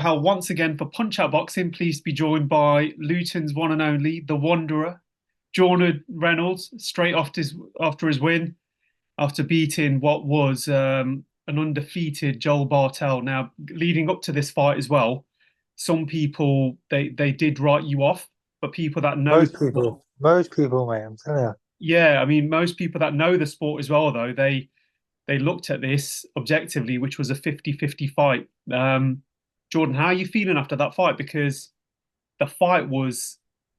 BARTELL once again for Punch Out Boxing. Pleased to be joined by Luton's one and only, the Wanderer, Jordan Reynolds, straight after his win, after beating what was an undefeated Joel Bartel. Now, leading up to this fight as well, some people they did write you off, but people that know, Most people, mate. I'm telling you. yeah, I mean, most people that know the sport as well, though, they looked at this objectively, which was a 50-50 fight. Jordan, how are you feeling after that fight? Because the fight was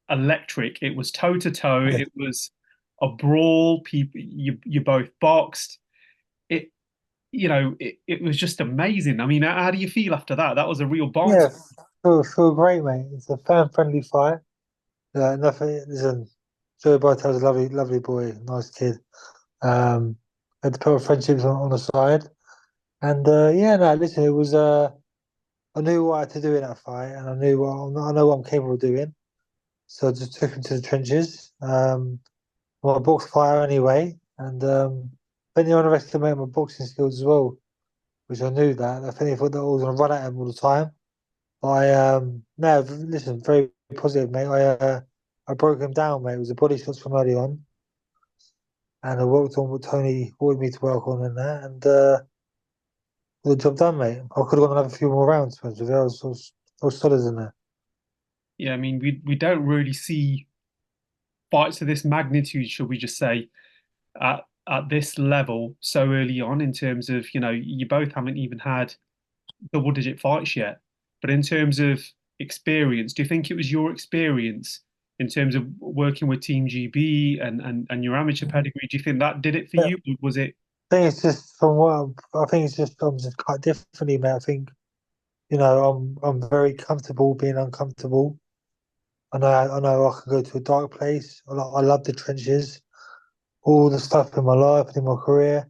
electric. It was toe to toe. Yeah, It was a brawl. People, you both boxed. It, it was just amazing. I mean, how do you feel after that? That was a real bond. yeah. Feel great, mate. It's a fan-friendly fight. Nothing. Listen, Joe Bartel's a lovely, lovely boy, nice kid. Had to put friendships on the side, and yeah, no, listen, it was. I knew what I had to do in that fight, and I know what I'm capable of doing. So I just took him to the trenches. I'm a box fighter anyway, and if anyone underestimated my boxing skills as well, which I knew that. I think I thought that I was going to run at him all the time. No, listen, very positive, mate. I broke him down, mate. It was a body shots from early on, and I worked on what Tony wanted me to work on and that, and got the job done, mate. I could have gone another few more rounds, to be honest with you. I was solid in there. Yeah, I mean, we don't really see fights of this magnitude, should we just say, at this level so early on. In terms of, you both haven't even had double-digit fights yet. But in terms of experience, do you think it was your experience in terms of working with Team GB and your amateur pedigree? Do you think that did it for Yeah, you? Or was it? I think it's just I think it's just I'm just quite differently, mate. I think I'm very comfortable being uncomfortable. I know I can go to a dark place. I love the trenches, all the stuff in my life and in my career.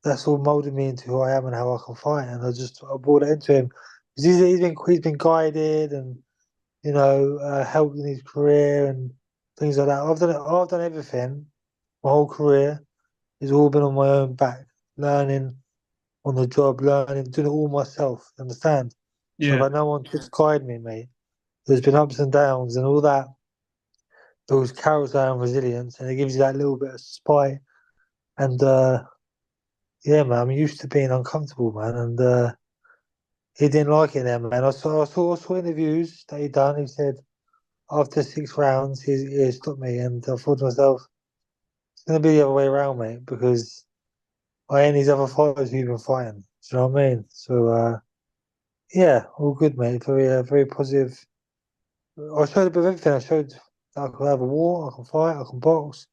That's all molded me into who I am and how I can fight. And I brought it into him because he's been guided and helped in his career and things like that. I've done everything. My whole career has all been on my own back, learning on the job, learning, doing it all myself. Understand? So I've Yeah, had no one to guide me, mate. There's been ups and downs and all that. Those carousel and resilience, and it gives you that little bit of spite. And yeah, man, I'm used to being uncomfortable, man. And he didn't like it there, man. I saw interviews that he done. He said after 6 rounds, he stopped me, and I thought to myself, it's gonna be the other way around, mate, because I ain't these other fighters who've been fighting. Do you know what I mean? So yeah, all good, mate. Very positive. I showed a bit of everything. I showed that I can have a war, I can fight, I can box,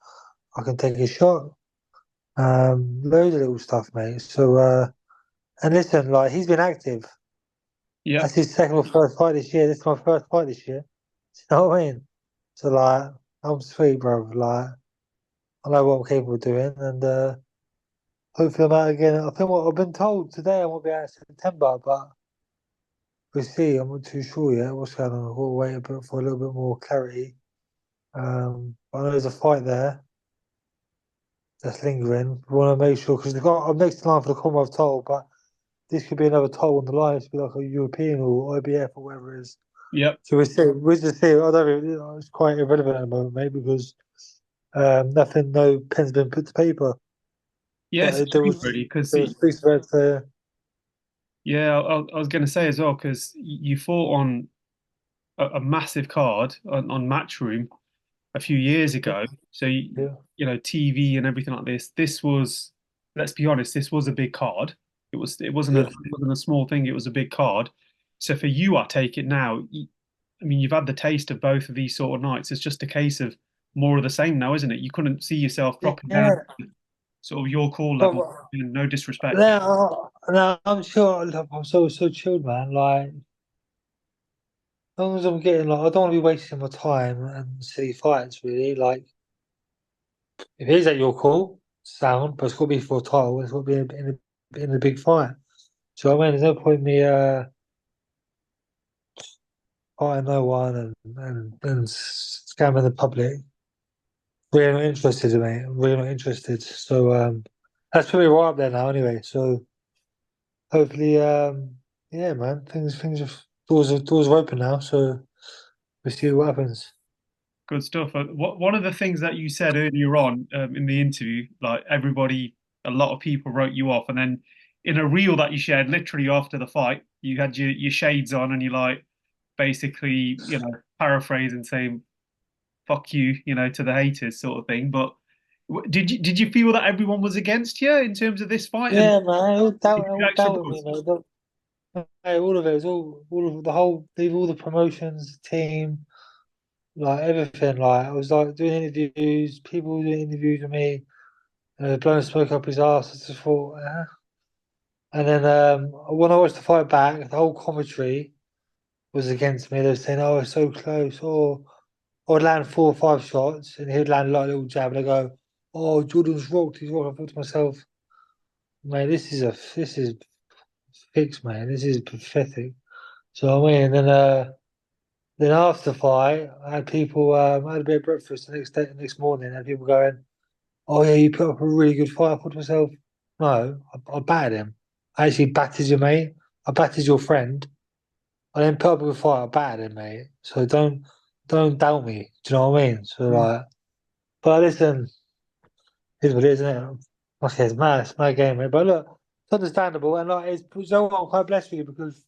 I can take a shot. Loads of little stuff, mate. So and listen, like he's been active. yeah, That's his second or first fight this year. This is my first fight this year. You know what I mean? So like, I'm sweet, bro. Like, I know what I'm capable of doing, and hopefully I'm out again. I think what I've been told today, I won't be out in September, but we'll see. I'm not too sure yet what's going on. We'll wait a bit for a little bit more clarity. I know there's a fight there that's lingering. We want to make sure because I'm next in line for the Commonwealth title, but this could be another title on the line. It could be like a European or IBF or whatever it is. yeah, So we see. We just see. I don't. It's quite irrelevant at the moment, mate, because nothing. No pen's been put to paper. yeah. It's But a shame, really, because there was speaks about yeah, I was going to say as well, because you fought on a massive card on Matchroom a few years ago. So yeah, TV and everything like this. This was, let's be honest, this was a big card. yeah, It wasn't a small thing. It was a big card. So for you, I take it now. I mean, you've had the taste of both of these sort of nights. It's just a case of more of the same now, isn't it? You couldn't see yourself dropping down yeah. to sort of your call But level. No disrespect. now I'm sure. Look, I'm so chilled, man. Like, as long as I'm getting like, I don't want to be wasting my time and silly fights. Really, like, if it is at your call, sound, but it's got to be for a title. It's got to be in a big fight. So I mean, there's no point in me fighting no one and scamming the public. Really not interested, mate. Really not interested. So that's pretty right up there now, anyway. So hopefully, yeah, man, things are doors are open now, so we'll see what happens. Good stuff. One of the things that you said earlier on in the interview, like everybody, a lot of people wrote you off, and then in a reel that you shared, literally after the fight, you had your shades on, and you like basically, paraphrasing saying "fuck you," to the haters, sort of thing. But did you feel that everyone was against you in terms of this fight, and Yeah, man, did you all extra doubted me, buzz? mate. Hey, all of it was all of the whole, leave all the promotions, team, like everything. Like I was like doing interviews, people were doing interviews with me, blowing smoke up his ass. I just thought, And then when I watched the fight back, the whole commentary was against me. They were saying, "Oh, it's so close," or I'd land 4 or 5 shots, and he'd land like a little jab, and I go, "Oh, Jordan's rocked. He's rocked." I thought to myself, "Mate, this is fixed, man. This is pathetic." So I mean, then after the fight, I had people. I had a bit of breakfast the next day, the next morning. I had people going, "Oh yeah, you put up a really good fight." I thought to myself, "No, I battered him. I actually battered your mate. I battered your friend. I didn't put up a good fight. I battered him, mate. So don't doubt me. Do you know what I mean?" So Mm. like, but listen, it is what it is, isn't it? Okay, it's a mad game, mate. But look, it's understandable, and like, you know what, I'm quite blessed with you because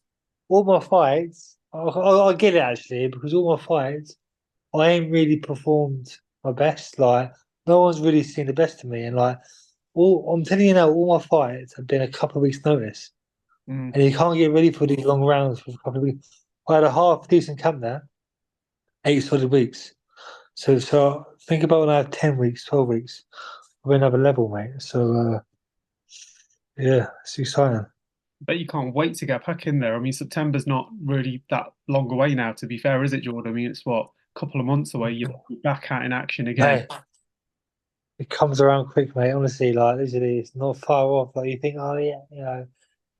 all my fights, I get it actually, because all my fights. I ain't really performed my best. Like no one's really seen the best of me, and like all I'm telling you now, all my fights have been a couple of weeks' notice, Mm. and you can't get ready for these long rounds for a couple of weeks. I had a half decent camp there, 8 solid weeks. So think about when I have 10 weeks, 12 weeks, we're another level, mate. So yeah, it's exciting. Bet you can't wait to get back in there. I mean, September's not really that long away now, to be fair, is it, Jordan? I mean, it's what, a couple of months away. You're back out in action again. Mate, it comes around quick, mate. Honestly, like literally, it's not far off. Like you think, oh yeah,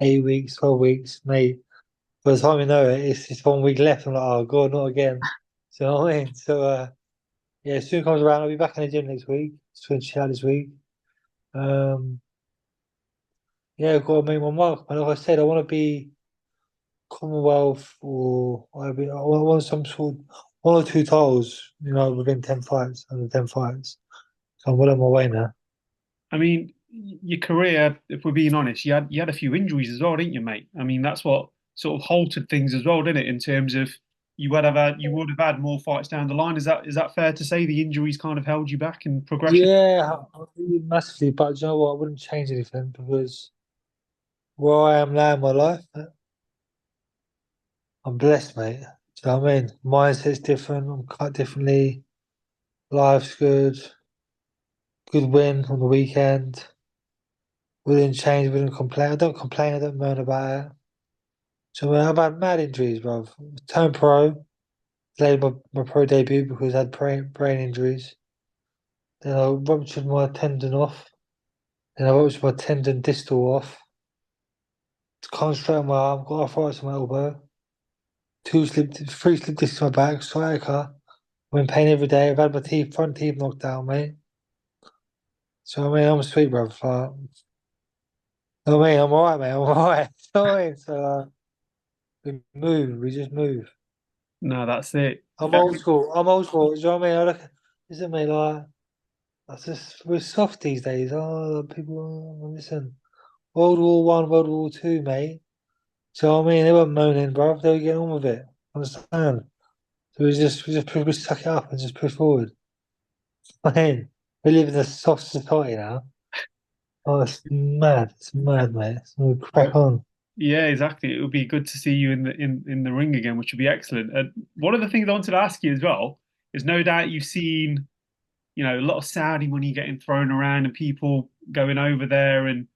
8 weeks, 12 weeks, mate. By the time you know it, it's just 1 week left. I'm like, oh god, not again. So you know what I mean? So yeah, as soon as it comes around, I'll be back in the gym next week. Just going to chill out this week. Um, yeah, I've got to make my mark. And like I said, I want to be Commonwealth or I want some sort, 1 or 2 titles, within 10 fights, under 10 fights. So I'm well on my way now. I mean, your career, if we're being honest, you had a few injuries as well, didn't you, mate? I mean, that's what sort of halted things as well, didn't it? In terms of you would have had more fights down the line. Is that fair to say the injuries kind of held you back in progression? Yeah, massively. But you know what? I wouldn't change anything because where I am now in my life, I'm blessed, mate. Do you know what I mean? Mindset's different. I'm cut differently. Life's good. Good win on the weekend. We didn't change. We didn't complain. I don't complain. I don't moan about it. So I've had mad injuries, bro. Turned pro. Delayed my pro debut because I had brain injuries. Then I ruptured my tendon off. Then I ruptured my tendon distal off. Can't straighten my arm. Got arthritis in my elbow. 3 slip discs in my back. Sciatica. I'm in pain every day. I've had my front teeth knocked out, mate. So I mean, I'm sweet, bro. I'm alright, mate. I'm alright. So, I mean, so we move. We just move. No, that's it. I'm old school. I'm old school. Do you know what I mean? I look, listen, mate. Like, that's just we're soft these days. Oh, people, listen. World War I, World War II, mate. So I mean, they weren't moaning, bro. They were getting on with it. Understand? So we suck it up and just push forward. I mean, we live in a soft society now. Oh, it's mad. It's mad, mate. So we crack on. Yeah, exactly. It would be good to see you in the ring again, which would be excellent. And one of the things I wanted to ask you as well is no doubt you've seen, a lot of Saudi money getting thrown around and people going over there. And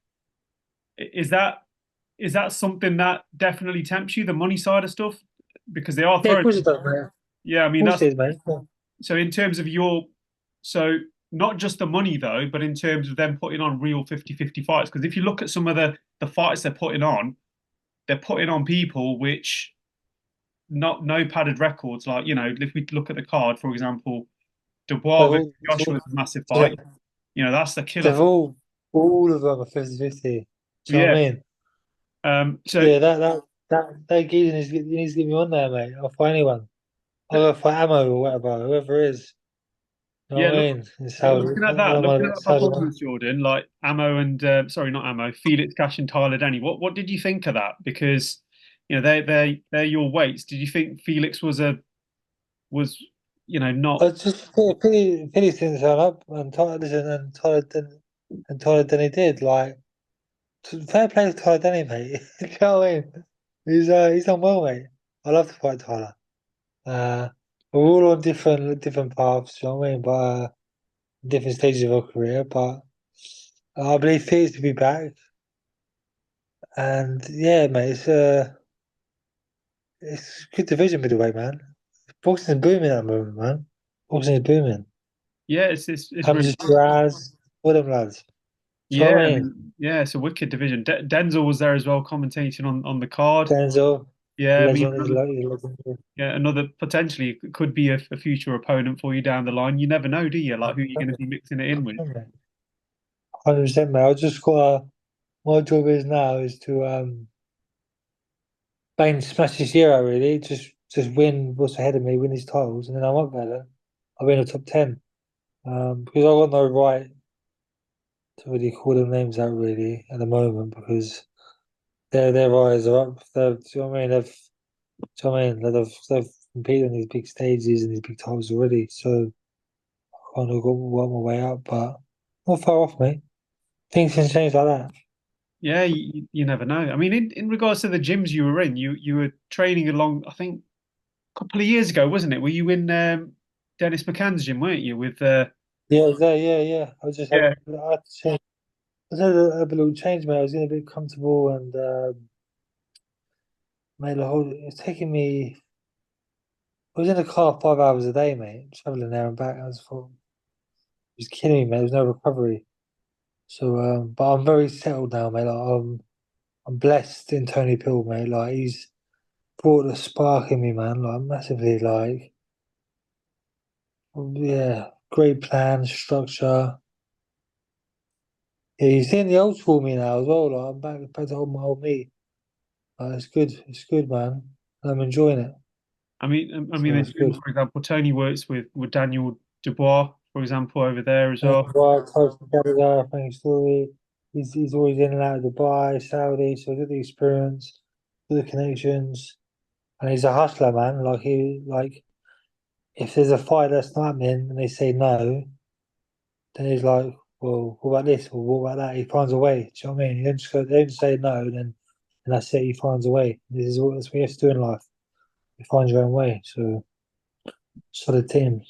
is that something that definitely tempts you, the money side of stuff? Because they are Yeah, of throwing. course it does, mate. Of Yeah, I mean course that's it is, mate. Yeah. so in terms of so not just the money though, but in terms of them putting on real 50-50 fights. Because if you look at some of the fights they're putting on people which not no padded records. Like, if we look at the card, for example, Dubois They've versus all, Joshua is a massive yeah, fight. That's the killer they've fight. all of them are 50-50. Do you know what Yeah. I mean? So Yeah, that. that geezer needs to get me on there, mate. I'll find anyone. I'll go for ammo or whatever, whoever it is. You know Yeah, what I look, mean? It's how I don't looking mind at it's that how performance, Jordan, like Ammo and sorry, not Ammo, Felix Cash and Tyler Denny. What did you think of that? Because they're your weights. Did you think Felix was not? I just Philly didn't turn up and Tyler listen and Tyler Denny did. Like fair play to Tyler Denny, mate. You know what I mean? He's done well, mate. I love to fight Tyler. Uh we're all on different paths, you know what I mean? But different stages of our career. But I believe Philly's to be back. And yeah, mate, it's good division middleweight, man. Boxing's booming at the moment, man. Boxing is booming. Yeah, it's Hamza really good. Shiraz, all them lads. Do you know Yeah, what I I mean? mean, yeah, it's a wicked division. Denzel was there as well, commentating on the card. Denzel, Yeah, I mean, legend, he's a legend. yeah, another potentially could be a future opponent for you down the line. You never know, do you? Like who you're going to be mixing it in with. 100%, mate. I just got my job is now is to bang smash this year out really. Just win what's ahead of me, win these titles, and then I'm up there. Then. I'll be in the top 10. Because I've got no right to really call them names out really at the moment because their eyes are up. Do you know what I mean? Do you know what I mean? They've competed on these big stages and these big titles already. So I kind of got work my way up, but not far off, mate. Things can change like that. Yeah, you never know. I mean, in regards to the gyms you were in, you were training along, I think, a couple of years ago, wasn't it? Were you in Dennis McCann's gym, weren't you? With Yeah, yeah. I just yeah, had to change. I just had a little change, mate. I was getting a bit comfortable and mate, the whole it's taking me. I was in the car 5 hours a day, mate, traveling there and back. I was thought it was killing me, mate. There was no recovery. So, but I'm very settled now, mate. Like, I'm blessed in Tony Pill, mate. Like he's brought the spark in me, man. Like massively, like yeah, great plan, structure. Yeah, you're seeing the old school me now as well. Like I'm back to my old me. It's good. It's good, man. I'm enjoying it. I mean, So the it's gym, good. for example, Tony works with Daniel Dubois, for example, over there as And well. Dubai, Costa Gallagher, funny story. He's always in and out of Dubai, Saudi, so he's got the experience, got the connections, and he's a hustler, man. Like if there's a fight that's not happening and they say no, then he's like, well, what about this or what about that? He finds a way. Do you know what I mean? They don't say no, then and that's it. He finds a way. That's what you have to do in life. You find your own way. So solid team.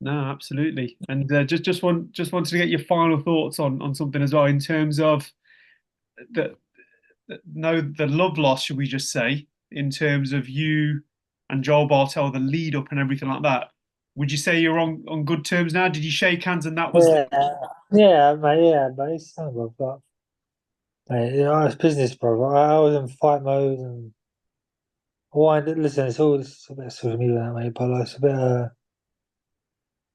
No, absolutely. And just wanted to get your final thoughts on something as well in terms of the the love loss, should we just say, in terms of you and Joel Bartel, the lead up and everything like that. Would you say you're on good terms now? Did you shake hands and that was Yeah, yeah, mate. It's kind of but mate, you know, it's business, bro. I was in fight mode and listen, it's a bit of social media, now, mate, but like, it's a bit.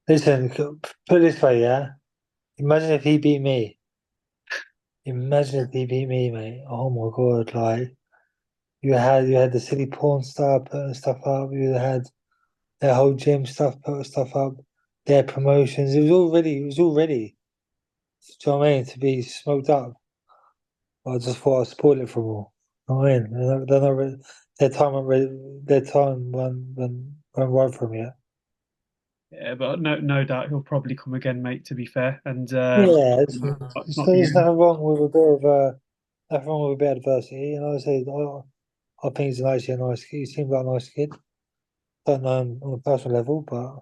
Listen, put it this way, yeah. Imagine if he beat me. Imagine if he beat me, mate. Oh my god, like you had the city porn star putting stuff up. You had their whole gym stuff putting stuff up. Their promotions. It was all ready. Do you know what I mean? To be smoked up. I just thought I'd spoil it for them all. You know what I mean? They're not ready. Their time went ready. Their time went right for me. Yeah. yeah, but no doubt he'll probably come again, mate. To be fair, and Yeah, it's not the there's only. nothing wrong with a bit of nothing wrong with a bit of adversity. You know, I think he's actually a nice kid. He seems like a nice kid. Don't know him on a personal level, but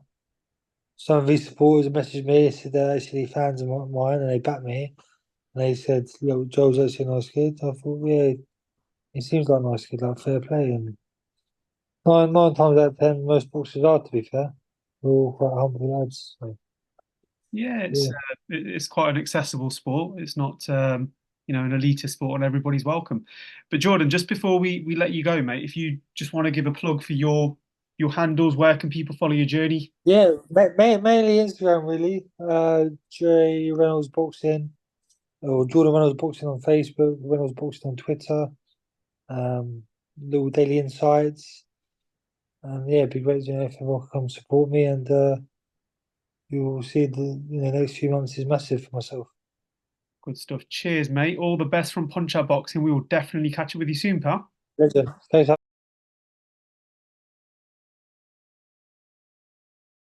some of his supporters messaged me, said they're actually fans of mine and they back me. And they said, look, Joe's actually a nice kid. I thought, yeah, he seems like a nice kid, like fair play. And nine times out of ten, most boxers are, to be fair. We're all quite humble lads. So, Yeah, yeah. it's quite an accessible sport. It's not an elitist sport and everybody's welcome. But Jordan, just before we let you go, mate, if you just want to give a plug for your handles, where can people follow your journey? Yeah, mainly Instagram, really. J Reynolds Boxing, or Jordan Reynolds Boxing on Facebook, Reynolds Boxing on Twitter. Um, little daily insights. And yeah, it'd be great, if everyone can come support me, and you will see the next few months is massive for myself. Good stuff. Cheers, mate. All the best from Punch Out Boxing. We will definitely catch up with you soon, pal. Legend. Thanks.